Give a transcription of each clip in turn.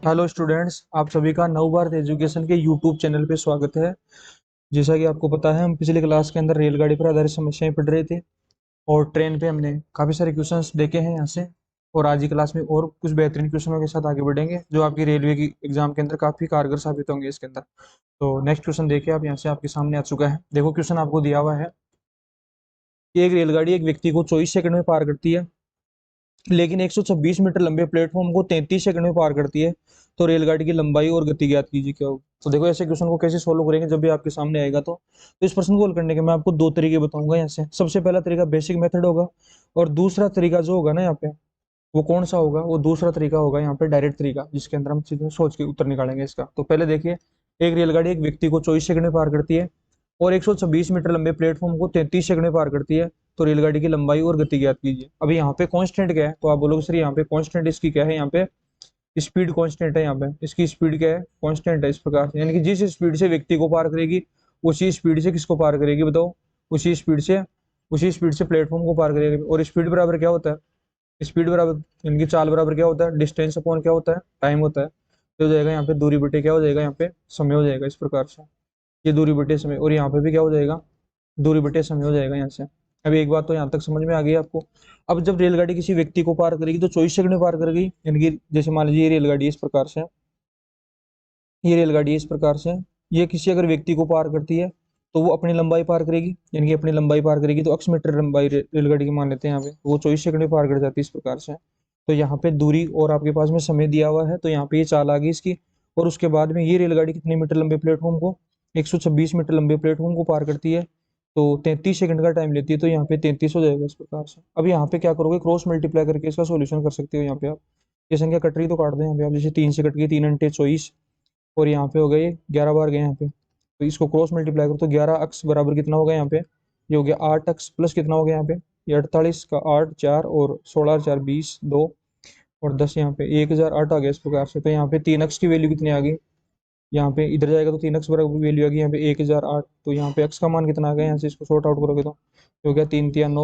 Hello students, आप सभी का नव भारत एजुकेशन के यूट्यूब चैनल पे स्वागत है। जैसा कि आपको पता है, हम पिछली क्लास के अंदर रेलगाड़ी पर आधारित समस्याएं पढ़ रहे थे और ट्रेन पे हमने काफ़ी सारे क्वेश्चंस देखे हैं यहाँ से। और आज की क्लास में और कुछ बेहतरीन क्वेश्चनों के साथ आगे बढ़ेंगे जो आपकी रेलवे की एग्जाम के अंदर काफ़ी कारगर साबित होंगे इसके अंदर। तो नेक्स्ट क्वेश्चन देखिए, आप यहाँ से आपके सामने आ चुका है। देखो, क्वेश्चन आपको दिया हुआ है कि एक रेलगाड़ी एक व्यक्ति को 24 सेकंड में पार करती है, लेकिन 126 मीटर लंबे प्लेटफॉर्म को 33 सेकंड में पार करती है। तो रेलगाड़ी की लंबाई और गति ज्ञात कीजिए, क्या होगी। तो देखो, ऐसे क्वेश्चन को कैसे सोल्व करेंगे जब भी आपके सामने आएगा। तो इस प्रश्न को हल करने के मैं आपको दो तरीके बताऊंगा यहाँ से। सबसे पहला तरीका बेसिक मेथड होगा, और दूसरा तरीका जो होगा ना यहाँ पे, वो कौन सा होगा, वो दूसरा तरीका होगा यहाँ पे डायरेक्ट तरीका, जिसके अंदर हम चीजें सोच के उत्तर निकालेंगे इसका। तो पहले देखिए, एक रेलगाड़ी एक व्यक्ति को 24 सेकंड में पार करती है और 126 मीटर लंबे प्लेटफॉर्म को 33 सेकंड में पार करती है। तो रेलगाड़ी की लंबाई और गति ज्ञात कीजिए। अभी यहाँ पे कांस्टेंट क्या है, तो आप बोलोगे सर यहाँ पे कांस्टेंट इसकी क्या है, यहाँ पे स्पीड कांस्टेंट है। यहाँ पे इसकी स्पीड क्या है, कांस्टेंट है। इस प्रकार से यानी कि जिस स्पीड से व्यक्ति को पार करेगी, उसी स्पीड से किसको पार करेगी, बताओ। उसी स्पीड से उसी स्पीड से प्लेटफॉर्म को पार करेगी। और स्पीड बराबर क्या होता है, स्पीड बराबर इनकी चाल बराबर क्या होता है, डिस्टेंस अपॉन क्या होता है, टाइम होता है। तो हो जाएगा यहाँ पे दूरी बटे क्या हो जाएगा, यहाँ पे समय हो जाएगा। इस प्रकार से ये दूरी बटे समय, और यहाँ पे भी क्या हो जाएगा, दूरी बटे समय हो जाएगा यहाँ से। अभी एक बात तो यहाँ तक समझ में आ गई आपको। अब जब रेलगाड़ी किसी व्यक्ति को पार करेगी तो 24 सेकंड में पार करेगी, यानी कि जैसे मान लीजिए ये रेलगाड़ी इस प्रकार से, ये रेलगाड़ी इस प्रकार से, ये किसी अगर व्यक्ति को पार करती है तो वो अपनी लंबाई पार करेगी, यानी कि अपनी लंबाई पार करेगी। तो अक्स मीटर लंबाई रेलगाड़ी की मान लेते हैं यहाँ पे, वो 24 सेकंड में पार कर जाती है इस प्रकार से। तो यहाँ पे दूरी और आपके पास में समय दिया हुआ है, तो यहाँ पे ये चाल आ गई इसकी। और उसके बाद में ये रेलगाड़ी कितने मीटर लंबे प्लेटफॉर्म को, 126 मीटर लंबे प्लेटफॉर्म को पार करती है। तो 33 सेकंड का टाइम लेती है, तो यहाँ पे 33 हो जाएगा इस प्रकार से। अब यहाँ पे क्या करोगे, क्रॉस मल्टीप्लाई करके इसका सोल्यूशन कर सकते हो। यहाँ पे आप ये संख्या कट रही तो काट दें यहाँ पे आप, जैसे 3 से कट गई, 3 अंटे 24, और यहाँ पे हो गए 11 बार गए यहाँ पे। तो इसको क्रॉस मल्टीप्लाई करो तो 11 अक्स बराबर कितना होगा यहाँ पे, ये हो गया 8 अक्स प्लस कितना हो गया यहाँ पे, ये 48 का 8 4 और 16 4 20 2 और 10, यहाँ पे 1008 आ गया इस प्रकार से। तो यहाँ पे 3 अक्स की वैल्यू कितनी आ गई, यहाँ पे इधर जाएगा तो 3 अक्स बराबर वैल्यू आ गई यहाँ पे 1008। तो यहाँ पे अक्स का मान कितना आ गया, यहाँ से इसको सॉर्ट आउट करोगे तो ये हो गया 3 तिया 9,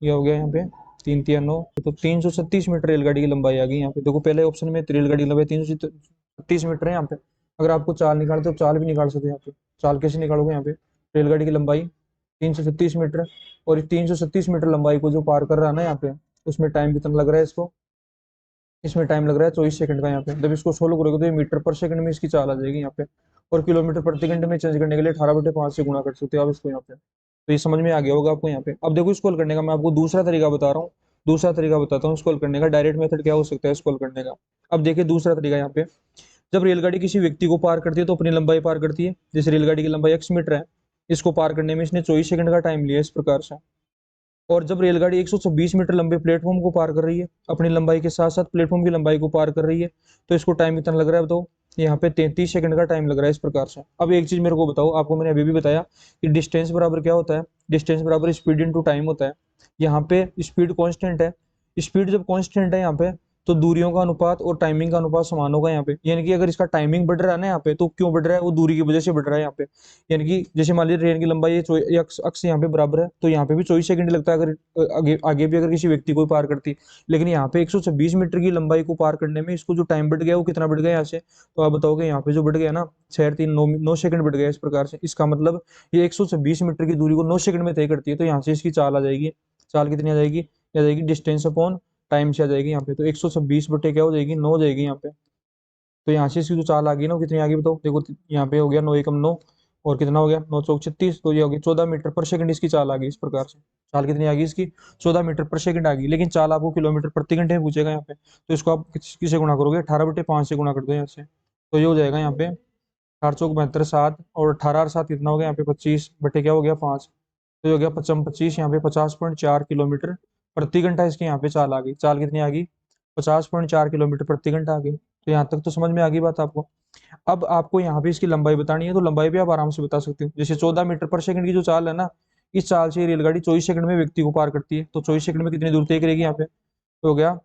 ये हो गया यहाँ पे 3 तिया 9। तो 336 मीटर रेलगाड़ी की लंबाई आ गई यहाँ पे। देखो, पहले ऑप्शन में रेलगाड़ी की लंबाई 336 मीटर है यहाँ पे। अगर आपको चाल निकालते तो चाल भी निकाल सकते हैं यहाँ पे। चाल कैसे निकालोगे, यहाँ पे रेलगाड़ी की लंबाई 336 मीटर, और 336 मीटर लंबाई को जो पार कर रहा है ना यहाँ पे, उसमें टाइम कितना लग रहा है इसको, इसमें टाइम लग रहा है 24 सेकंड का। यहाँ पे जब इसको सोल्व करोगे तो ये मीटर पर सेकंड में इसकी चाल आ जाएगी यहाँ पे। और किलोमीटर प्रति घंटे में चेंज करने के लिए 18/5 से गुणा कर सकते हो आप इसको यहाँ पे। तो ये समझ में आ गया होगा आपको यहाँ पे। अब देखो, इसको हल करने का मैं आपको दूसरा तरीका बता रहा हूँ। दूसरा तरीका बताता हूँ इसको हल करने का, डायरेक्ट मेथड क्या हो सकता है इसको हल करने का। अब देखिए दूसरा तरीका यहाँ पे, जब रेलगाड़ी किसी व्यक्ति को पार करती है तो अपनी लंबाई पार करती है। जैसे रेलगाड़ी की लंबाई 1 मीटर है, इसको पार करने में इसने 24 सेकंड का टाइम लिया इस प्रकार से। और जब रेलगाड़ी 126 मीटर लंबे प्लेटफॉर्म को पार कर रही है, अपनी लंबाई के साथ साथ प्लेटफॉर्म की लंबाई को पार कर रही है, तो इसको टाइम कितना लग रहा है बताओ, यहाँ पे 33 सेकंड का टाइम लग रहा है इस प्रकार से। अब एक चीज मेरे को बताओ, आपको मैंने अभी भी बताया कि डिस्टेंस बराबर क्या होता है, डिस्टेंस बराबर स्पीड इनटू टाइम होता है। यहाँ पे स्पीड कांस्टेंट है, स्पीड जब कांस्टेंट है यहाँ पे, तो दूरियों का अनुपात और टाइमिंग का अनुपात समान होगा यहाँ पे। यानी कि अगर इसका टाइमिंग बढ़ रहा है ना यहाँ पे, तो क्यों बढ़ रहा है, वो दूरी की वजह से बढ़ रहा है यहाँ पे। यानी कि जैसे मान लीजिए ट्रेन की लंबाई ये अक्स यहाँ पे बराबर है, तो यहाँ पे भी 24 सेकंड लगता है अगर आगे आगे भी अगर किसी व्यक्ति को पार करती। लेकिन यहाँ पे 126 मीटर की लंबाई को पार करने में इसको जो टाइम बढ़ गया वो कितना बढ़ गया यहाँ से, तो आप बताओगे यहाँ पे जो बढ़ गया ना, 6 3 9 सेकंड बढ़ गया इस प्रकार से। इसका मतलब ये 126 मीटर की दूरी को 9 सेकंड में तय करती है। तो यहाँ से इसकी चाल आ जाएगी, चाल कितनी आ जाएगी, आ जाएगी डिस्टेंस अपॉन टाइम से आ जाएगी यहाँ पे। तो 126 बटे क्या हो जाएगी, 9 हो जाएगी यहाँ पे। तो यहाँ से इसकी जो चाल आ गई ना, वो कितनी आ गई बताओ। देखो, यहाँ पे हो गया 9 एकम 9, और कितना हो गया 9 चौक 36, तो ये हो गई 14 मीटर पर सेकंड इसकी चाल आ गई इस प्रकार से। चाल कितनी आ गई इसकी, 14 मीटर पर सेकंड आ गई। लेकिन चाल आपको किलोमीटर प्रति घंटे में पूछेगा यहाँ पे, तो इसको आप किससे गुणा करोगे, 18/5 से गुणा कर दो यहाँ से। तो ये हो जाएगा यहाँ पे 4 चौक 72 7, और 18 और 7 कितना हो गया यहाँ पे 25 बटे क्या हो गया 5। तो ये हो गया 55 यहाँ पे 50.4 किलोमीटर प्रति घंटा इसकी यहाँ पे चाल आ गई। चाल कितनी आ गई, 50.4 किलोमीटर प्रति घंटा आ गई। तो यहाँ तक तो समझ में आ गई बात आपको। अब आपको यहाँ पे इसकी लंबाई बतानी है, तो लंबाई भी आप आराम से बता सकते हो। जैसे 14 मीटर पर सेकंड की जो चाल है ना, इस चाल से रेलगाड़ी 24 सेकंड में व्यक्ति को पार करती है। तो 24 सेकंड में कितनी दूर तय करेगी यहाँ पे, तो हो गया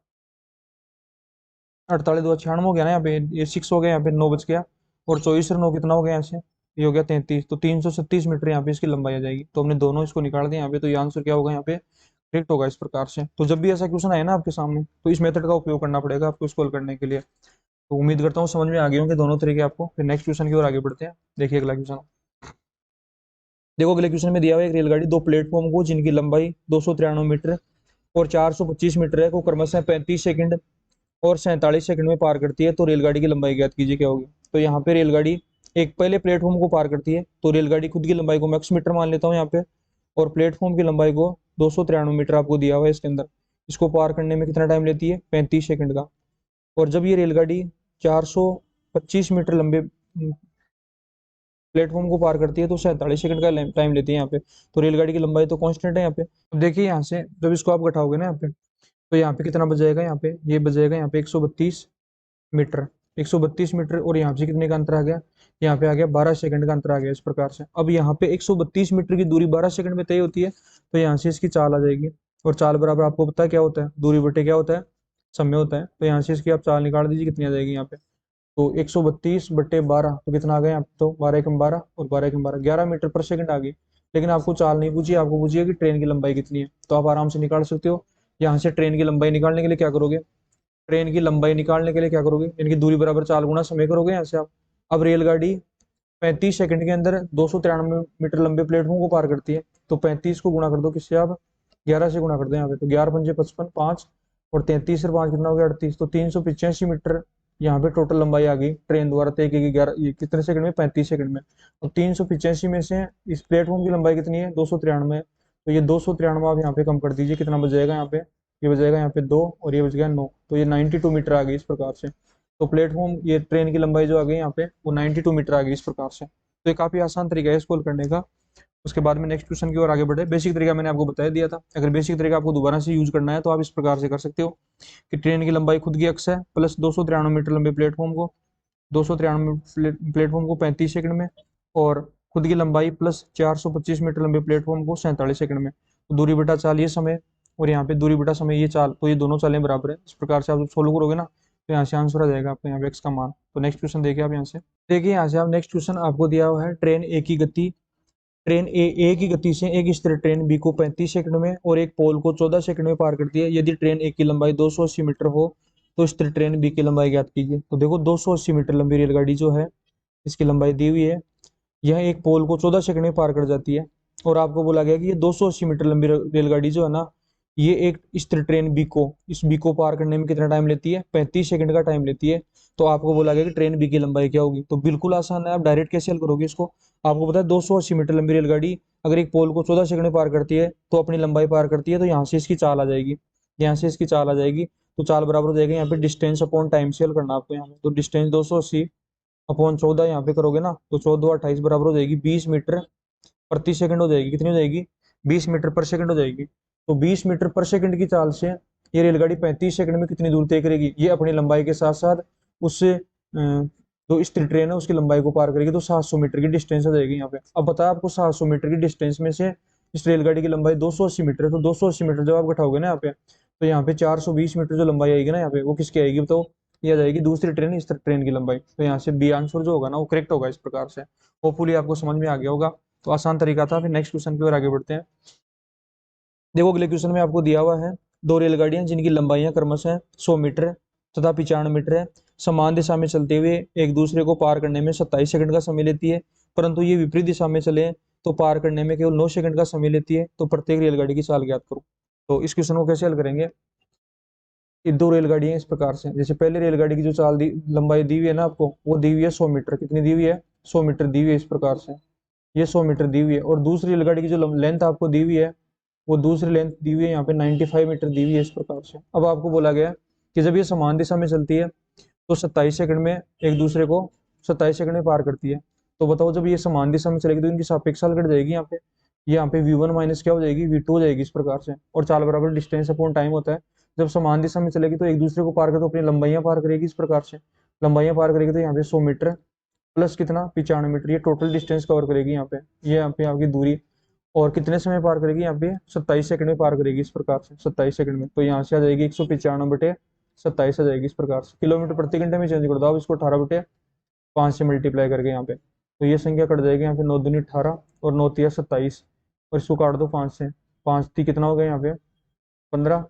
48 2 96 हो गया ना यहाँ पे, ये 6 हो गया यहाँ पे, 9 बच गया, और 24 और 9 कितना हो गया यहाँ से, ये हो गया 33। तो 336 मीटर यहाँ पे इसकी लंबाई आ जाएगी। तो हमने दोनों इसको निकाल दिया यहाँ पे, तो ये आंसर क्या होगा यहाँ पे, करेक्ट होगा इस प्रकार से। तो जब भी ऐसा क्वेश्चन आए ना आपके सामने, तो इस मेथड का उपयोग करना पड़ेगा आपको इसको हल करने के लिए। तो उम्मीद करता हूँ समझ में आ गए होंगे दोनों तरीके आपको। फिर नेक्स्ट क्वेश्चन की ओर आगे बढ़ते हैं। देखिए अगला क्वेश्चन। देखो अगले क्वेश्चन में दिया हुआ है एक रेलगाड़ी दो प्लेटफॉर्म को जिनकी लंबाई 293 मीटर और 425 मीटर है को क्रमशः 35 सेकंड और 47 सेकंड में पार करती है, तो रेलगाड़ी की लंबाई ज्ञात कीजिए क्या होगी। तो यहाँ पे रेलगाड़ी एक पहले प्लेटफॉर्म को पार करती है, तो रेलगाड़ी खुद की लंबाई को मैं x मीटर मान लेता हूँ यहाँ पे, और प्लेटफॉर्म की लंबाई को 293 मीटर आपको दिया हुआ है इसके अंदर। इसको पार करने में कितना टाइम लेती है, 35 सेकंड का। और जब ये रेलगाड़ी 425 मीटर लंबे प्लेटफॉर्म को पार करती है तो 47 सेकंड का टाइम लेती है यहाँ पे। तो रेलगाड़ी की लंबाई तो कांस्टेंट है यहाँ पे। अब देखिए यहाँ से जब इसको आप घटाओगे ना यहाँ पे, तो यहाँ पे कितना बच जाएगा, यहाँ पे ये बच जाएगा यहाँ पे 132 मीटर। 132 मीटर और यहाँ से कितने का अंतर आ गया, यहाँ पे आ गया 12 सेकंड का अंतर आ गया इस प्रकार से। अब यहाँ पे 132 मीटर की दूरी 12 सेकंड में तय होती है, तो यहाँ से इसकी चाल आ जाएगी। और चाल बराबर आपको पता है क्या होता है, दूरी बटे क्या होता है, समय होता है। तो यहाँ से इसकी आप चाल निकाल दीजिए कितनी आ जाएगी यहाँ पे। तो 132 बटे 12 तो कितना आ गया यहाँ पे, तो 12 एकम 12 और 12 एकम 12 11 मीटर पर सेकंड आ गई। लेकिन आपको चाल नहीं पूछी, आपको पूछिए कि ट्रेन की लंबाई कितनी है, तो आप आराम से निकाल सकते हो। यहाँ से ट्रेन की लंबाई निकालने के लिए क्या करोगे, ट्रेन की लंबाई निकालने के लिए क्या करोगे, इनकी दूरी बराबर चाल गुना समय करोगे यहाँ से आप। अब रेलगाड़ी 35 सेकंड के अंदर 293 मीटर लंबे प्लेटफॉर्म को पार करती है, तो 35 को गुणा कर दो किससे, आप 11 से गुणा कर दो यहाँ पे। तो 11 पंजे 55, 5 और 33 से 5 कितना हो गया 38, तो 385 मीटर यहाँ पे टोटल लंबाई आ गई ट्रेन द्वारा तय की गई। 11 ये कितने सेकंड में, 35 सेकंड में। और 385 में से इस प्लेटफॉर्म की लंबाई कितनी है, 293, तो ये 293 आप यहाँ पे कम कर दीजिए, कितना बच जाएगा यहाँ पे, ये बच जाएगा यहाँ पे 2 और ये बच गया 9, तो ये 92 मीटर आ गई इस प्रकार से। तो प्लेटफॉर्म ये ट्रेन की लंबाई जो आ गई यहाँ पे वो 92 मीटर आ गई इस प्रकार से। तो ये काफी आसान तरीका है इसको हल करने का। उसके बाद में नेक्स्ट क्वेश्चन की ओर आगे बढ़े। बेसिक तरीका मैंने आपको बता दिया था, अगर बेसिक तरीका आपको दोबारा से यूज करना है तो आप इस प्रकार से कर सकते हो कि ट्रेन की लंबाई खुद की अक्स है प्लस 293 मीटर लंबे प्लेटफॉर्म को, 293 प्लेटफॉर्म को 35 सेकंड में, और खुद की लंबाई प्लस 425 मीटर लंबे प्लेटफॉर्म को 47 सेकंड में। तो दूरी बटा चाल ये समय, और यहाँ पे दूरी बटा समय ये चाल, तो ये दोनों चालें बराबर है। इस प्रकार से आप जब सोल्व करोगे ना तो यहाँ से आंसर आ जाएगा आपको यहाँ पे एक्स का मान। तो नेक्स्ट क्वेश्चन देखिए आप यहाँ से, देखिए यहाँ से आप नेक्स्ट क्वेश्चन आपको दिया हुआ है ट्रेन ए की गति, ट्रेन ए की गति से एक स्थिर ट्रेन बी को 35 सेकंड में और एक पोल को 14 सेकंड में पार करती है। यदि ट्रेन ए की लंबाई 280 मीटर हो तो स्थिर ट्रेन बी की लंबाई ज्ञात कीजिए। तो देखो 280 मीटर लंबी रेलगाड़ी जो है इसकी लंबाई दी हुई है, यह एक पोल को 14 सेकंड में पार कर जाती है। और आपको बोला गया कि ये 280 मीटर लंबी रेलगाड़ी जो है ना, ये एक स्थिर ट्रेन बी को, इस बी को पार करने में कितना टाइम लेती है, 35 सेकंड का टाइम लेती है। तो आपको बोला गया कि ट्रेन बी की लंबाई क्या होगी। तो बिल्कुल आसान है, आप डायरेक्ट कैसे हल करोगे इसको। आपको पता है 280 मीटर लंबी रेलगाड़ी अगर एक पोल को 14 सेकंड में पार करती है तो अपनी लंबाई पार करती है, तो यहाँ से इसकी चाल आ जाएगी, यहाँ से इसकी चाल आ जाएगी। तो चाल बराबर हो जाएगी यहाँ पे डिस्टेंस अपॉन टाइम से हल करना आपको यहाँ पे। तो डिस्टेंस 280 अपॉन 14 यहाँ पे करोगे ना, तो 14 28 बराबर हो जाएगी 20 मीटर प्रति सेकंड हो जाएगी। कितनी हो जाएगी, 20 मीटर पर सेकंड हो जाएगी। तो 20 मीटर पर सेकंड की चाल से ये रेलगाड़ी 35 सेकंड में कितनी दूर तय करेगी, ये अपनी लंबाई के साथ साथ उससे जो स्थिर ट्रेन है उसकी लंबाई को पार करेगी। तो 700 मीटर की डिस्टेंस हो जाएगी यहाँ पे। अब बताया आपको 700 मीटर की डिस्टेंस में से इस रेलगाड़ी की लंबाई 280 मीटर है, तो 280 मीटर जब आप घटाओगे ना यहाँ पे, तो यहाँ पे 420 मीटर जो लंबाई आएगी ना यहाँ पे, वो किसकी आएगी बताओ, ये आ जाएगी दूसरी ट्रेन इस ट्रेन की लंबाई। तो यहाँ से बी आंसर जो होगा ना वो करेक्ट होगा इस प्रकार से। होपफुली आपको समझ में आ गया होगा। तो आसान तरीका था। फिर नेक्स्ट क्वेश्चन की ओर आगे बढ़ते हैं। देखो अगले क्वेश्चन में आपको दिया हुआ है दो रेलगाड़ियां जिनकी लंबाइयां क्रमशः 100 मीटर तथा 95 मीटर है, समान दिशा में चलते हुए एक दूसरे को पार करने में 27 सेकंड का समय लेती है, परंतु ये विपरीत दिशा में चले तो पार करने में केवल 9 सेकंड का समय लेती है। तो प्रत्येक रेलगाड़ी की चाल ज्ञात करो। तो इस क्वेश्चन को कैसे हल करेंगे, ये दो रेलगाड़ियां इस प्रकार से, जैसे पहले रेलगाड़ी की जो चाल लंबाई दी हुई है ना आपको, वो दी हुई है 100 मीटर, कितनी दी हुई है 100 मीटर दी हुई है इस प्रकार से, ये 100 मीटर दी हुई है। और दूसरी रेलगाड़ी की जो लेंथ आपको दी हुई है, वो दूसरी लेंथ दी हुई है यहाँ पे 95 मीटर दी हुई है इस प्रकार से। अब आपको बोला गया कि जब ये समान दिशा में चलती है तो 27 सेकंड में एक दूसरे को 27 सेकंड में पार करती है। तो बताओ जब ये समान दिशा में चलेगी तो इनकी सापेक्ष चाल घट जाएगी, यहाँ पे v1 माइनस क्या हो जाएगी, v2 हो जाएगी इस प्रकार से। और चाल बराबर डिस्टेंस अपॉन टाइम होता है। जब समान दिशा में चलेगी तो एक दूसरे को पार कर तो अपनी लंबाइयां पार करेगी इस प्रकार से, लंबाइयां पार करेगी। तो यहाँ पे 100 मीटर प्लस कितना 95 मीटर, ये टोटल डिस्टेंस कवर करेगी यहाँ पे, ये यहाँ पे आपकी दूरी। और कितने समय पार करेगी यहाँ पे, 27 सेकंड में पार करेगी इस प्रकार से, 27 सेकंड में। तो यहाँ से आ जाएगी 195 बटे 27 आ जाएगी इस प्रकार से। किलोमीटर प्रति घंटे में चेंज कर दो आप इसको 18 बटे 5 से मल्टीप्लाई करके यहाँ पे, तो ये संख्या कट जाएगी यहाँ पे 9 दूनी 18 और 9 तिया 27, और इसको काट दो 5 से, 5 ती कितना हो गया यहाँ पे 15,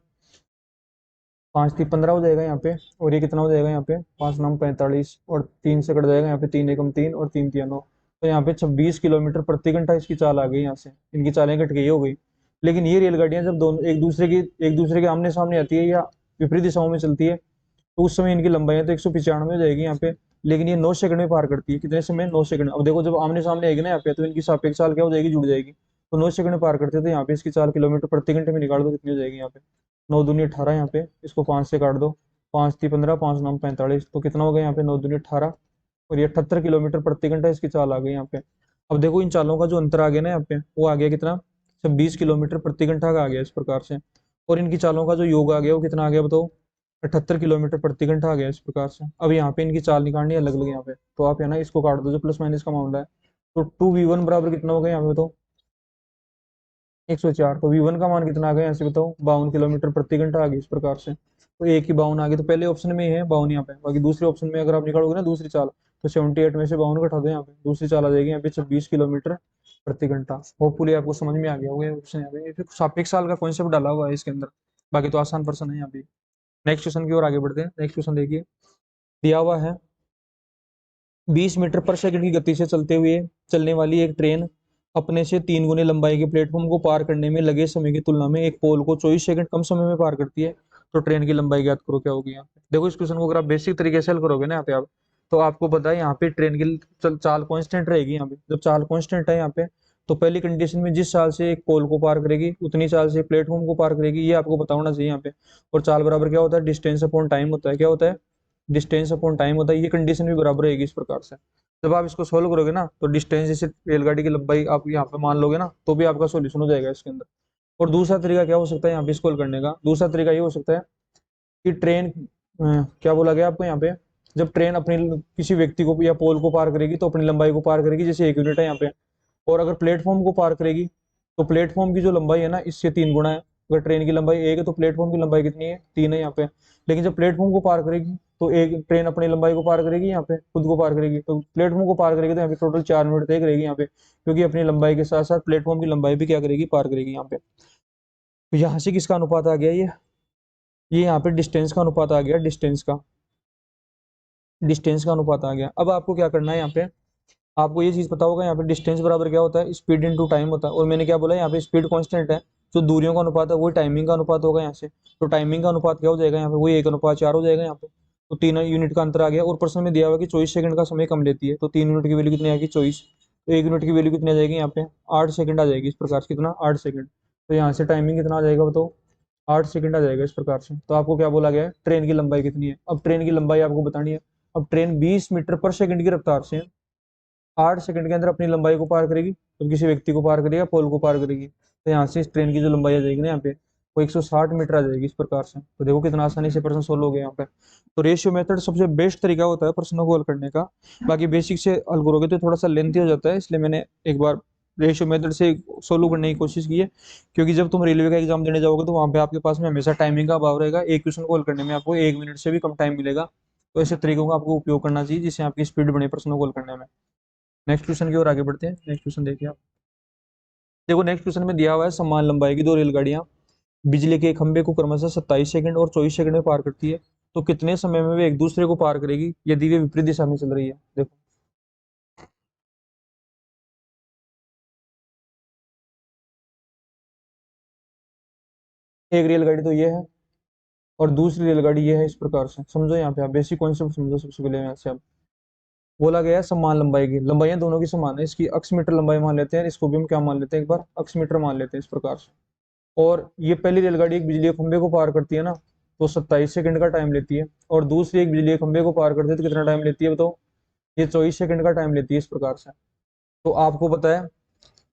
5×3 = 15 हो जाएगा यहाँ पे, और ये कितना हो जाएगा यहाँ पे, 5×9 = 45, और 3 से कट जाएगा यहाँ पे, 3×1 = 3 और 3×3 = 9। तो यहाँ पे 26 किलोमीटर प्रति घंटा इसकी चाल आ गई, यहाँ से इनकी चालें कट गई हो गई। लेकिन ये रेलगाड़ियां जब दोनों एक दूसरे के आमने सामने आती है या विपरीत दिशाओं में चलती है, तो उस समय इनकी लंबाई तो 195 हो जाएगी यहाँ पे। लेकिन ये 9 सेकंड में पार करती है, कितने समय, 9 सेकंड। अब देखो जब आमने सामने आएगी ना यहाँ पे, तो इनकी सापेक्ष चाल क्या हो जाएगी, जुड़ जाएगी। तो 9 सेकंड में पार करते हैं, तो यहाँ पे इसकी चाल किलोमीटर प्रति घंटे में निकाल दो, कितनी हो जाएगी यहाँ पे, 9×2 = 18। यहाँ पे इसको 5 से काट दो, 5×3 = 15, 5×9 = 45, तो कितना हो गया यहाँ पे, 9×2 = 18, और ये 78 किलोमीटर प्रति घंटा इसकी चाल आ गई यहाँ पे। अब देखो इन चालों का जो अंतर आ गया ना यहाँ पे, वो आ गया कितना, 26 किलोमीटर प्रति घंटा का आ गया इस प्रकार से। और इनकी चालों का जो योग आ गया वो कितना आ गया बताओ, 78 किलोमीटर प्रति घंटा आ गया इस प्रकार से। अब यहाँ पे इनकी चाल निकालनी है अलग अलग यहाँ पे, तो आप है ना इसको काट दो, जो प्लस माइनस का मामला है। तो 2v1 बराबर कितना हो गया यहाँ पे बताओ, 104। तो v1 का मान कितना आ गया यहाँ से बताओ, 52 किलोमीटर प्रति घंटा आ गया इस प्रकार से। तो एक ही 52 आ गई, तो पहले ऑप्शन में है 52 यहाँ पे, बाकी दूसरे ऑप्शन में अगर आप निकालोगे ना दूसरी चाल, तो 78 में से 52 घटा दो, यहाँ पे दूसरी चाल आ जाएगी यहाँ पे 26 किलोमीटर प्रति घंटा। होपफुली आपको समझ में आ गया होगा ऑप्शन यहाँ पे, ये फिर सापेक्ष चाल का कॉन्सेप्ट डाला हुआ है इसके अंदर। बाकी तो आसान प्रश्न है यहाँ पे। नेक्स्ट क्वेश्चन की ओर आगे बढ़ते हैं। नेक्स्ट क्वेश्चन देखिए, दिया हुआ है 20 मीटर पर सेकंड की गति से चलने वाली एक ट्रेन अपने से 3 गुने लंबाई के प्लेटफॉर्म को पार करने में लगे समय की तुलना में एक पोल को 24 सेकंड कम समय में पार करती है। तो ट्रेन की लंबाई ज्ञात करो, क्या होगी यहाँ पे। देखो इस क्वेश्चन को अगर आप बेसिक तरीके से हल करोगे ना यहाँ पे आप, तो आपको पता है यहाँ पे ट्रेन की चाल कांस्टेंट रहेगी। यहाँ पे जब चाल कांस्टेंट है यहाँ पे, तो पहली कंडीशन में जिस चाल से एक पोल को पार करेगी उतनी चाल से प्लेटफॉर्म को पार करेगी, ये आपको पता होना चाहिए यहाँ पे। और चाल बराबर क्या होता है, डिस्टेंस अपॉन टाइम होता है। क्या होता है, डिस्टेंस अपॉन टाइम होता है। ये कंडीशन भी बराबर रहेगी इस प्रकार से। जब आप इसको सोल्व करोगे ना, तो डिस्टेंस जैसे रेलगाड़ी की लंबाई आप यहाँ पे मान लोगे ना, तो भी आपका सोल्यूशन हो जाएगा इसके अंदर। और दूसरा तरीका क्या हो सकता है यहाँ पे इसको हल करने का, दूसरा तरीका ये हो सकता है कि ट्रेन क्या बोला गया आपको यहाँ पे, जब ट्रेन अपनी किसी व्यक्ति को या पोल को पार करेगी तो अपनी लंबाई को पार करेगी, जैसे 1 यूनिट है यहाँ पे। और अगर प्लेटफॉर्म को पार करेगी, तो प्लेटफॉर्म की जो लंबाई है ना, इससे 3 गुना है। अगर ट्रेन की लंबाई 1 है, तो प्लेटफॉर्म की लंबाई कितनी है, 3 है यहाँ पे। लेकिन जब प्लेटफॉर्म को पार करेगी, तो एक ट्रेन अपनी लंबाई को पार करेगी, यहाँ पे खुद को पार करेगी, तो प्लेटफॉर्म को पार करेगी, तो यहाँ पे टोटल 4 मिनट तय करेगी यहाँ पे, क्योंकि अपनी लंबाई के साथ साथ प्लेटफॉर्म की लंबाई भी क्या करेगी, पार करेगी यहाँ पे। तो यहाँ से किसका अनुपात आ गया, ये यहाँ पे डिस्टेंस का अनुपात आ गया, डिस्टेंस का अनुपात आ गया। अब आपको क्या करना है यहाँ पे, आपको ये चीज पता होगा यहाँ पे डिस्टेंस बराबर क्या होता है, स्पीड इनटू टाइम होता है। और मैंने क्या बोला, यहाँ पे स्पीड कांस्टेंट है, जो दूरियों का अनुपात है वही टाइमिंग का अनुपात होगा यहाँ से। तो टाइमिंग का अनुपात क्या हो जाएगा यहाँ पे, वही 1:4 हो जाएगा यहाँ पे। तो 3 यूनिट का अंतर आ गया। और प्रश्न में दिया हुआ कि 24 सेकंड का समय कम लेती है, तो 3 यूनिट की वैल्यू कितनी आएगी, 24। तो 1 यूनिट की वैल्यू कितनी आ जाएगी यहाँ पे, 8 सेकंड आ जाएगी इस प्रकार से। कितना, 8 सेकंड। तो यहाँ से टाइमिंग कितना आ जाएगा बताओ, 8 सेकंड आ जाएगा इस प्रकार से। तो आपको क्या बोला गया है, ट्रेन की लंबाई कितनी है। अब ट्रेन की लंबाई आपको बतानी है। अब ट्रेन 20 मीटर पर सेकंड की रफ्तार से 8 सेकंड के अंदर अपनी लंबाई को पार करेगी, तो किसी व्यक्ति को पार करेगी या पोल को पार करेगी। तो यहाँ से इस ट्रेन की जो लंबाई आ जाएगी ना यहाँ पे, वो 160 मीटर आ जाएगी इस प्रकार से। तो देखो कितना आसानी से प्रश्न सोल्व हो गया यहाँ पे। तो रेशियो मेथड सबसे बेस्ट तरीका होता है प्रश्नों को हल करने का। बाकी बेसिक से हल करोगे तो थोड़ा सा लेंथी हो जाता है, इसलिए मैंने एक बार रेशियो मेथड से सोल्व करने की कोशिश की है। क्योंकि जब तुम रेलवे का एग्जाम देने जाओगे, तो वहाँ पे आपके पास में हमेशा टाइमिंग का अभाव रहेगा, एक क्वेश्चन को हल करने में आपको 1 मिनट से भी कम टाइम मिलेगा। तो ऐसे तरीकों का आपको उपयोग करना चाहिए, जिससे आपकी स्पीड बने प्रश्नों को हल करने में। नेक्स्ट क्वेश्चन की ओर आगे बढ़ते हैं। नेक्स्ट क्वेश्चन देखिए आप। देखो नेक्स्ट क्वेश्चन में दिया हुआ है, समान लंबाई की 2 रेलगाड़ियां बिजली के खंभे को क्रमशः 27 सेकंड और 24 सेकंड में पार करती है। तो कितने समय में वे एक दूसरे को पार करेगी यदि वे विपरीत दिशा में चल रही है। देखो एक रेलगाड़ी तो ये है, और दूसरी रेलगाड़ी ये है, इस प्रकार से समझो। यहाँ पे आप बेसिक कॉन्सेप्ट समझो सबसे पहले। यहाँ से आप बोला गया है समान लंबाई की, लंबाइयां दोनों की समान है। इसकी अक्ष मीटर लंबाई मान लेते हैं, इसको भी हम क्या मान लेते हैं, एक बार अक्ष मीटर मान लेते हैं इस प्रकार से। और ये पहली रेलगाड़ी एक बिजली के खंभे को पार करती है ना, तो 27 सेकंड का टाइम लेती है। और दूसरी एक बिजली के खंभे को पार करती है, तो कितना टाइम लेती है बताओ, ये 24 सेकंड का टाइम लेती है इस प्रकार से। तो आपको पता है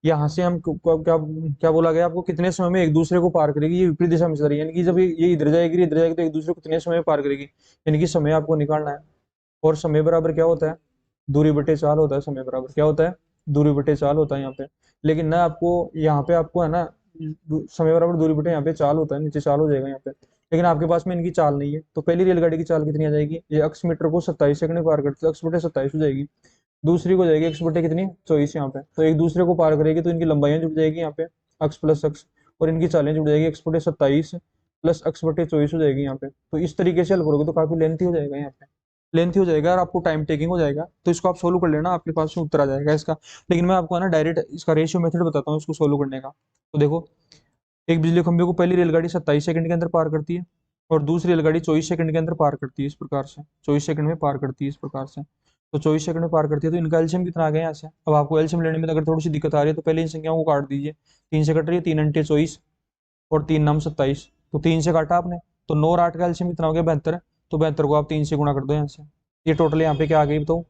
यहाँ से हम क्या क्या बोला गया आपको, कितने समय में एक दूसरे को पार करेगी, ये विपरीत दिशा में चल रही है। यानी कि जब ये इधर जाएगी इधर जाएगी, तो एक दूसरे को कितने समय में पार करेगी, यानी कि समय आपको निकालना है। और समय बराबर क्या होता है, दूरी बटे चाल होता है। समय बराबर क्या होता है, दूरी बटे चाल होता है यहाँ पे। लेकिन ना आपको यहाँ पे आपको है ना, समय बराबर दूरी बटे यहाँ पे चाल होता है, नीचे चाल हो जाएगा यहाँ पे। लेकिन आपके पास में इनकी चाल नहीं है। तो पहली रेलगाड़ी की चाल कितनी आ जाएगी, ये अक्ष मीटर को 27 सेकंड में पार करते, अक्ष बटे 27 हो जाएगी। दूसरी को जाएगी अक्ष बटे कितनी, 24 यहाँ पे। तो एक दूसरे को पार करेगी, तो इनकी लंबाइयां जुड़ जाएगी यहाँ पे, अक्ष प्लस अक्ष। और इनकी चालें जुड़ जाएगी, अक्ष बटे 27 प्लस x बटे 24 हो जाएगी यहाँ पे। तो इस तरीके से हल करोगे तो काफी लेंथी हो जाएगा, यहाँ पे लेंथी हो जाएगा और आपको टाइम टेकिंग हो जाएगा। तो इसको आप सोल्व कर लेना, आपके पास में उत्तर आ जाएगा इसका। लेकिन मैं आपको है ना डायरेक्ट इसका रेशियो मेथड बताता हूँ इसको सोल्व करने का। तो देखो, एक बिजली खंभे को पहली रेलगाड़ी 27 सेकंड के अंदर पार करती है और दूसरी रेलगाड़ी 24 सेकंड के अंदर पार करती है, इस प्रकार से 24 सेकंड में पार करती है इस प्रकार से। तो 24 सेकंड में पार करती है, तो इनका एलसीएम कितना आ गया यहाँ से। अब आपको एलसीएम लेने में अगर थोड़ी सी दिक्कत आ रही है तो पहले इन संख्याओं को काट दीजिए। 3 से कट रही है, 3 अंटे 24 और 3 नाम 27। तो 3 से काटा आपने तो 9 और 8 का एलसीएम कितना हो गया, 72। तो 72 को आप 3 से गुणा कर दो यहाँ से। ये टोटल यहाँ पे क्या आ गई बताओ,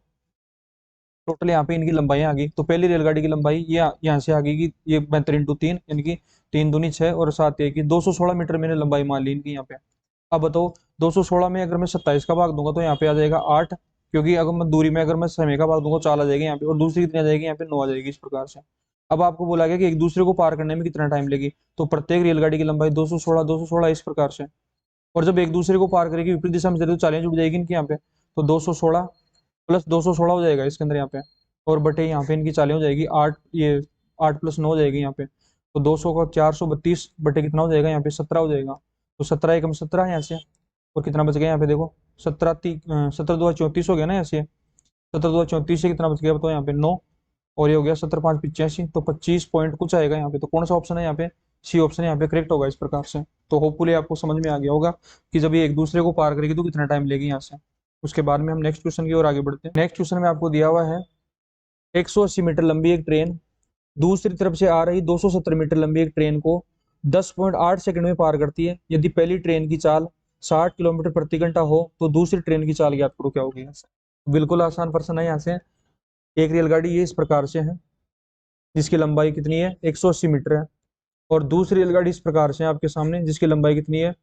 टोटल यहाँ पे इनकी लंबाई आ गई। तो पहली रेलगाड़ी की लंबाई ये यहाँ से आ गई कि ये 72 इंटू 3 यानी कि 3 दूनी 6 और 7 एक की 216 मीटर मैंने लंबाई मान ली इनकी यहाँ पे। अब बताओ 216 में अगर मैं 27 का भाग दूंगा तो यहाँ पे आ जाएगा 8, क्योंकि अगर मैं दूरी में अगर मैं समय का भाग दूंगा 4 आ जाएगी यहाँ पे, और दूसरी कितनी आ जाएगी यहाँ पे 9 आ जाएगी इस प्रकार से। अब आपको बोला गया कि एक दूसरे को पार करने में कितना टाइम लेगी, तो प्रत्येक रेलगाड़ी की लंबाई 216 इस प्रकार से। और जब एक दूसरे को पार करेगी विपरीत दिशा में चले तो चालें जुड़ जाएगी इनकी यहाँ पे। तो 216 प्लस 216 हो जाएगा इसके अंदर यहाँ पे, और बटे यहाँ पे इनकी चालें हो जाएगी 8, ये 8 प्लस 9 हो जाएगी यहाँ पे। तो 200 का 432 बटे कितना हो जाएगा यहाँ पे 17 हो जाएगा। तो 17 एकम 17 यहाँ से, और कितना बच गया यहाँ पे देखो 17 दो 34 हो गया ना यहाँ से। 17 दो 34 से कितना बच गया बताओ यहाँ पे 9, और ये हो गया 17 5 85, तो 25 पॉइंट कुछ आएगा यहाँ पे। तो कौन सा ऑप्शन है यहाँ पे, सी ऑप्शन यहाँ पे करेक्ट होगा इस प्रकार से। तो होपफुली आपको समझ में आ गया होगा कि जब ये एक दूसरे को पार करेगी तो कितना टाइम लेगी यहाँ से। उसके बाद में हम नेक्स्ट क्वेश्चन की ओर आगे बढ़ते हैं। नेक्स्ट क्वेश्चन में आपको दिया हुआ है 180 मीटर लंबी एक ट्रेन दूसरी तरफ से आ रही 270 मीटर लंबी एक ट्रेन को 10.8 सेकंड में पार करती है। यदि पहली ट्रेन की चाल 60 किलोमीटर प्रति घंटा हो तो दूसरी ट्रेन की चाल ज्ञात करो, क्या होगी। बिल्कुल आसान प्रश्न है यहाँ से। एक रेलगाड़ी ये इस प्रकार से है जिसकी लंबाई कितनी है 180 मीटर है, और दूसरी रेलगाड़ी इस प्रकार से है आपके सामने जिसकी लंबाई कितनी है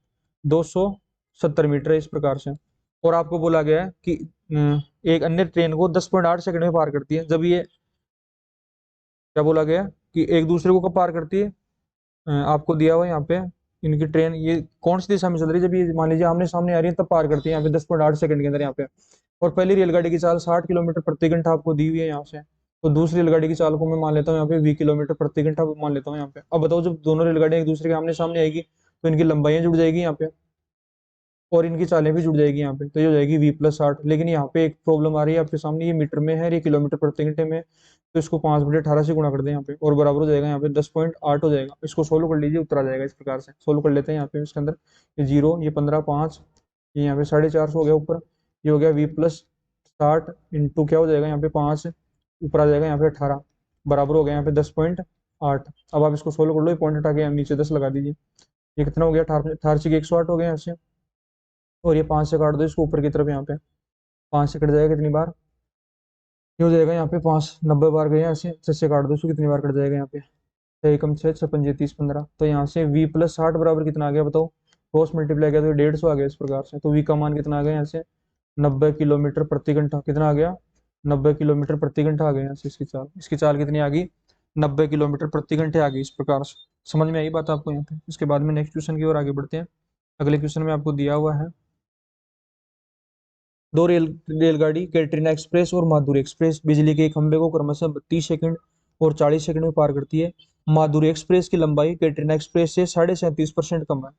270 मीटर है इस प्रकार से। और आपको बोला गया है कि एक अन्य ट्रेन को 10.8 सेकंड में पार करती है। जब ये क्या बोला गया कि एक दूसरे को कब पार करती है, आपको दिया हुआ यहाँ पे इनकी ट्रेन ये कौन सी दिशा में चल रही है, जब ये मान लीजिए आमने सामने आ रही है तब पार करती है यहाँ पे 10.8 सेकंड के अंदर यहाँ पे। और पहली रेलगाड़ी की चाल 60 किलोमीटर प्रति घंटा आपको दी हुई है यहाँ से। तो दूसरी रेलगाड़ी की चाल को मैं मान लेता हूँ यहाँ पे 20 किलोमीटर प्रति घंटा मान लेता हूँ यहाँ पे। अब बताओ जब दोनों रेलगाड़ियां एक दूसरे के आमने सामने आएगी तो इनकी लंबाइयां जुड़ जाएगी यहाँ पे, और इनकी चालें भी जुड़ जाएगी यहाँ पे, तो ये हो जाएगी v+8। लेकिन यहाँ पे एक प्रॉब्लम आ रही है आपके सामने, ये मीटर में है ये किलोमीटर प्रति घंटे में, तो इसको 5/18 से गुणा कर दें यहाँ पे, और बराबर हो जाएगा यहाँ पे 10.8 हो जाएगा। इसको सोल्व कर लीजिए, उत्तर आ जाएगा इस प्रकार से। सोल्व कर लेते हैं यहाँ पे इसके अंदर, ये 0 ये 15 5, ये यहाँ पे 450 हो गया ऊपर, ये हो गया v+60 इंटू क्या हो जाएगा यहाँ पे 5, ऊपर आ जाएगा यहाँ पे 18, बराबर हो गया यहाँ पे 10.8। अब आप इसको सोल्व कर लो, पॉइंट हटा के नीचे 10 लगा दीजिए। ये कितना हो गया 18 108 हो गया यहाँ से, और ये 5 से काट दो इसको ऊपर की तरफ, यहाँ पे 5 से कट जाएगा कितनी बार, ये हो जाएगा यहाँ पे 5 90 बार गए यहाँ से, 6 से काट दो इसको कितनी बार कट जाएगा यहाँ पे 6 एकम 6 6 पंजे 30 15। तो यहाँ से v+60 बराबर कितना आ गया बताओ, क्रॉस मल्टीप्लाई किया तो 150 आ गया इस प्रकार से। तो v का मान कितना आ गया यहाँ से 90 किलोमीटर प्रति घंटा, कितना आ गया 90 किलोमीटर प्रति घंटा आ गया यहाँ से। इसकी चाल कितनी आ गई 90 किलोमीटर प्रति घंटे आ गई इस प्रकार से। समझ में आई बात आपको यहाँ पे। इसके बाद में नेक्स्ट क्वेश्चन की ओर आगे बढ़ते हैं। अगले क्वेश्चन में आपको दिया हुआ है दो रेलगाड़ी कैटरीना एक्सप्रेस और माधुरी एक्सप्रेस बिजली के खंभे को क्रमशः 32 सेकंड और 40 सेकंड में पार करती है। माधुरी एक्सप्रेस की लंबाई कैटरीना एक्सप्रेस से 37.5% कम है।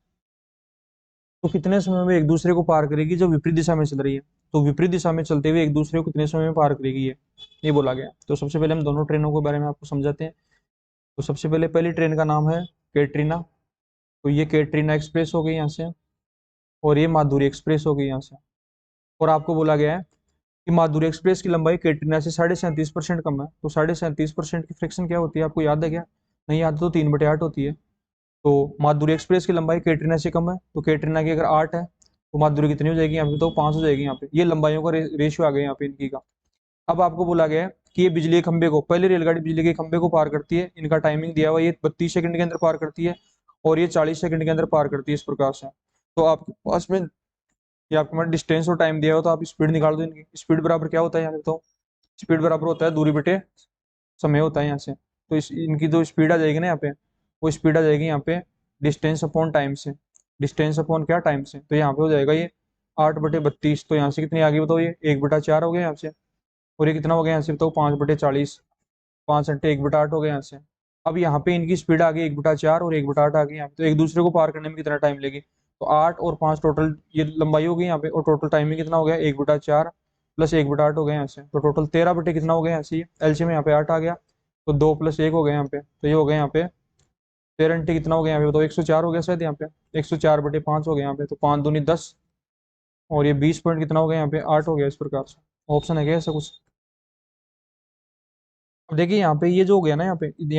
तो कितने समय में एक दूसरे को पार करेगी जो विपरीत दिशा में चल रही है। तो विपरीत दिशा में चलते हुए एक दूसरे को कितने समय में पार करेगी ये बोला गया। तो सबसे पहले हम दोनों ट्रेनों के बारे में आपको समझाते हैं। तो सबसे पहले पहली ट्रेन का नाम है कैटरीना, तो ये कैटरीना एक्सप्रेस हो गई यहाँ से, और ये माधुरी एक्सप्रेस हो गई यहाँ से। और आपको बोला गया है कि माधुरी एक्सप्रेस की लंबाई कैटरीना से 37.5% कम है। तो 37.5% की फ्रैक्शन क्या होती है, आपको याद है क्या, नहीं याद तो 3/8 होती है। तो माधुरी एक्सप्रेस की लंबाई कैटरीना से कम है, तो कैटरीना की अगर 8 है तो माधुरी कितनी हो जाएगी यहाँ पे, तो 5 हो जाएगी यहाँ पे। ये लंबाइयों का रेशियो आ गया यहाँ पे इनकी का। अब आपको बोला गया है कि ये बिजली के खंभे को, पहली रेलगाड़ी बिजली के खंभे को पार करती है, इनका टाइमिंग दिया हुआ, ये 32 सेकंड के अंदर पार करती है और ये 40 सेकंड के अंदर पार करती है इस प्रकार से। तो आपके पास में ये आपके पास डिस्टेंस और टाइम दिया हो तो आप स्पीड निकाल दो इनकी। स्पीड बराबर क्या होता है यहाँ पे, तो स्पीड बराबर होता है दूरी बटे समय होता है यहाँ से। तो इनकी जो स्पीड आ जाएगी ना यहाँ पे, वो स्पीड आ जाएगी यहाँ पे डिस्टेंस अपॉन टाइम से। डिस्टेंस अपॉन क्या, टाइम से। तो यहाँ पे हो जाएगा ये 8/32। तो यहाँ से कितनी आ गई बताओ, ये 1/4 हो गया यहाँ से, और ये कितना हो गया यहाँ से बताओ 5/40, 5 × 1/8 हो गया यहाँ से। अब यहाँ पे इनकी स्पीड आ गई 1/4 और 1/8 आ गई यहाँ पे, तो एक दूसरे को पार करने में कितना टाइम लेगी, तो 8 और 5 टोटल ये लंबाई हो गई यहाँ पे, और टोटल टाइमिंग कितना हो गया 1/4 प्लस 1/8 हो गया यहाँ से, तो टोटल 13 बटे कितना हो गया यहाँ से, एलसीएम यहाँ पे 8 आ गया, तो 2 + 1 हो गया यहाँ पे, तो ये हो गया यहाँ पे 13 × कितना हो गया यहाँ पे, तो 104 हो गया शायद यहाँ पे, 104/5 हो गया यहाँ पे, तो 5 दूनी 10, और ये 20 पॉइंट कितना हो गया यहाँ पे 8 हो गया इस प्रकार से। ऑप्शन है क्या ऐसा कुछ। अब देखिए यहाँ पे ये जो हो गया ना, यहाँ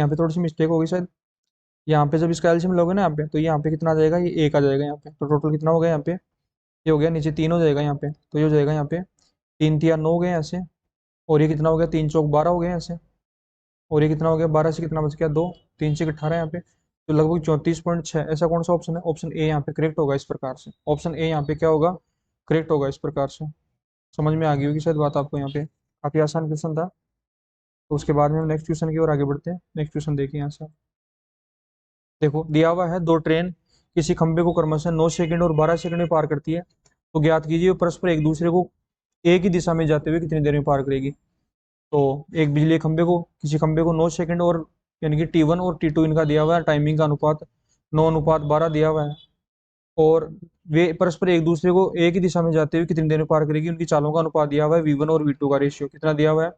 पे थोड़ी सी मिस्टेक हो गई शायद, यहाँ पे जब इसका एलसीएम लोगे ना यहाँ पे, तो यहाँ पे कितना आ जाएगा, ये 1 आ जाएगा यहाँ पे, तो टोटल कितना हो गया यहाँ पे, ये हो गया नीचे 3 हो जाएगा यहाँ पे, तो ये हो जाएगा यहाँ पे 3 × 3 = 9 हो गए यहाँ से, और ये कितना हो गया 3 × 4 = 12 हो गया यहाँ से, और ये कितना हो गया 12 से कितना बच गया 2, 3 × 6 = 18 यहाँ पे, तो लगभग 34.6। ऐसा कौन सा ऑप्शन है, ऑप्शन ए यहाँ पे करेक्ट होगा इस प्रकार से, ऑप्शन ए यहाँ पे क्या होगा, करेक्ट होगा इस प्रकार से। समझ में आ गई होगी शायद बात आपको, यहाँ पे काफी आसान क्वेश्चन था। तो उसके बाद में हम नेक्स्ट क्वेश्चन की ओर आगे बढ़ते हैं। नेक्स्ट क्वेश्चन देखिए यहाँ से, देखो दिया हुआ है दो ट्रेन किसी खंबे को क्रमशः 9 सेकंड और 12 सेकंड में पार करती है, तो ज्ञात कीजिए वो परस्पर एक दूसरे को एक ही दिशा में जाते हुए कितनी देर में पार करेगी। तो एक बिजली खंबे को, किसी खंबे को 9 सेकंड और यानी कि T1 और T2 इनका दिया हुआ है, टाइमिंग का अनुपात 9:12 दिया हुआ है, और वे परस्पर एक दूसरे को एक ही दिशा में जाते हुए कितनी देर में पार करेगी। उनकी चालों का अनुपात दिया हुआ है V1 और V2 का रेशियो कितना दिया हुआ है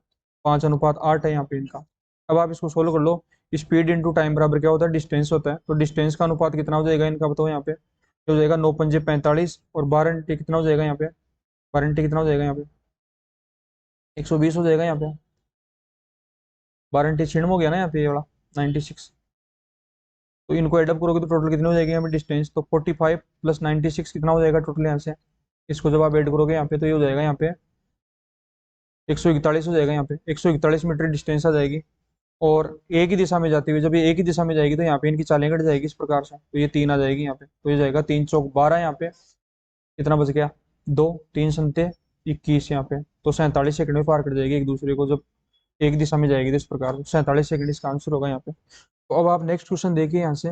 5:8 है यहाँ पे इनका। अब आप इसको सोल्व कर लो, स्पीड इंटू टाइम बराबर क्या होता है, डिस्टेंस होता है, तो डिस्टेंस का अनुपात कितना हो जाएगा इनका बताओ यहाँ पे, तो हो जाएगा 9×5 = 45, और 12 × कितना हो जाएगा यहाँ पे, 12 × कितना हो जाएगा यहाँ पे 120 हो जाएगा यहाँ पे, 12 × 96 हो गया ना यहाँ पे ये वाला 96। तो इनको एडअप करोगे तो टोटल कितनी हो जाएगी यहाँ पे डिस्टेंस, तो 45 + 96 कितना हो जाएगा टोटल यहाँ से, इसको जब आप ऐड करोगे यहाँ पे तो ये हो जाएगा यहाँ पे 141 हो जाएगा यहाँ पे, 141 मीटर डिस्टेंस आ जाएगी। और एक ही दिशा में जाती हुई, जब ये एक ही दिशा में जाएगी तो यहाँ पे इनकी चालें कट जाएगी इस प्रकार से, तो ये 3 आ जाएगी यहाँ पे, तो ये जाएगा 3 × 4 = 12 यहाँ पे, कितना बच गया 2, 3 × 21 यहाँ पे, तो 47 सेकंड में पार कर जाएगी एक दूसरे को जब एक दिशा में जाएगी, तो इस प्रकार से 47 सेकंड इसका आंसर होगा यहाँ पे। तो अब आप नेक्स्ट क्वेश्चन देखिए यहाँ से,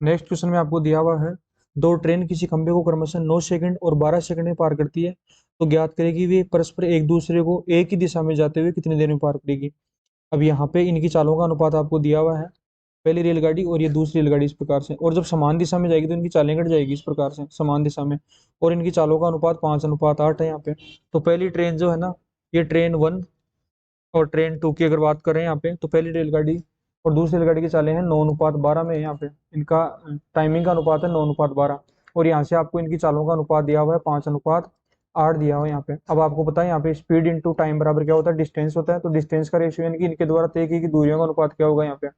नेक्स्ट क्वेश्चन में आपको दिया हुआ है दो ट्रेन किसी खंबे को क्रमशः 9 सेकंड और 12 सेकंड में पार करती है, तो ज्ञात करेगी वे परस्पर एक दूसरे को एक ही दिशा में जाते हुए कितनी देर में पार करेगी। अब यहाँ पे इनकी चालों का अनुपात आपको दिया हुआ है, पहली रेलगाड़ी और ये दूसरी रेलगाड़ी इस प्रकार से, और जब समान दिशा में जाएगी तो इनकी चालें कट जाएगी इस प्रकार से समान दिशा में, और इनकी चालों का अनुपात 5:8 है यहाँ पे। तो पहली ट्रेन जो है ना, ये ट्रेन 1 और ट्रेन 2 की अगर बात करें यहाँ पे, तो पहली रेलगाड़ी और दूसरी रेलगाड़ी की चालें हैं 9:12 में, यहाँ पे इनका टाइमिंग का अनुपात है 9:12, और यहाँ से आपको इनकी चालों का अनुपात दिया हुआ है 5:8 दिया हुआ है यहाँ पे। अब आपको पता है यहाँ पे स्पीड इंटू टाइम बराबर क्या होता है, डिस्टेंस होता है, तो डिस्टेंस का रेशियो यानी कि इनके द्वारा तय की दूरियों का अनुपात क्या होगा यहाँ पे,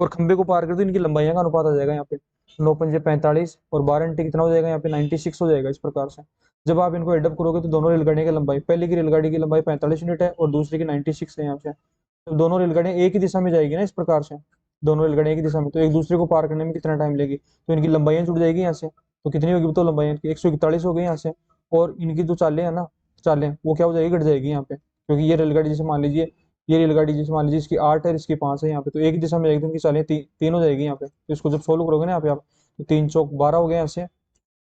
और खंबे को पार कर तो इनकी लंबाइयों का अनुपात आ जाएगा यहाँ पे 9×5 = 45, और 12 × कितना हो जाएगा यहाँ पे 96 हो जाएगा इस प्रकार से। जब आप इनको एडअप करोगे तो दोनों रेलगाड़ियों की लंबाई, पहले की रेलगाड़ी की लंबाई 45 यूनिट है और दूसरी की 96 है यहाँ से, तो दोनों रेलगाड़ियां एक ही दिशा में जाएगी ना इस प्रकार से, दोनों रेलगाड़ियां एक ही दिशा में, तो एक दूसरे को पार करने में कितना टाइम लेगी, तो इनकी लंबाइयां जुड़ जाएगी यहाँ से, तो कितनी होगी तो लंबाई इनकी 141 हो गई यहाँ से, और इनकी जो चालें है ना, चालें वो क्या हो जाएगी, घट जाएगी यहाँ पे, क्योंकि ये रेलगाड़ी जैसे मान लीजिए, ये रेलगाड़ी जैसे मान लीजिए इसकी 8 है इसकी 5 है यहाँ पे, तो एक ही दिशा में जाएगी तो इनकी चालें 3 हो जाएगी यहाँ पे। तो इसको जब सोल्व करोगे ना यहाँ पे आप, तो 3 × 4 = 12 हो गया यहाँ से,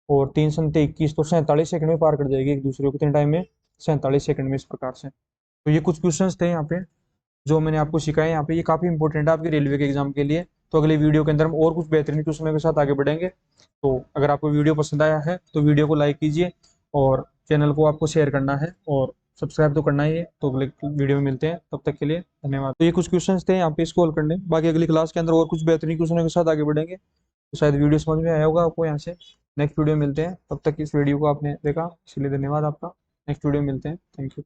और 3 × 21, तो 47 सेकंड में पार कर जाएगी एक दूसरे को, कितने टाइम में 47 सेकंड में इस प्रकार से। तो ये कुछ क्वेश्चंस थे यहाँ पे जो मैंने आपको सिखाया यहाँ पे, ये काफी इंपॉर्टेंट है आपके रेलवे के एग्जाम के लिए। तो अगले वीडियो के अंदर हम और कुछ बेहतरीन क्वेश्चन के साथ आगे बढ़ेंगे। तो अगर आपको वीडियो पसंद आया है तो वीडियो को लाइक कीजिए, और चैनल को आपको शेयर करना है, और सब्सक्राइब तो करना ही है। तो अगले वीडियो में मिलते हैं, तब तक के लिए धन्यवाद। तो ये कुछ क्वेश्चन थे यहाँ पे इसको हल करने, बाकी अगली क्लास के अंदर और कुछ बेहतरीन क्वेश्चनों के साथ आगे बढ़ेंगे। तो शायद वीडियो समझ में आया होगा आपको यहाँ से। नेक्स्ट वीडियो में मिलते हैं, तब तक इस वीडियो को आपने देखा इसलिए धन्यवाद आपका। नेक्स्ट वीडियो में मिलते हैं, थैंक यू।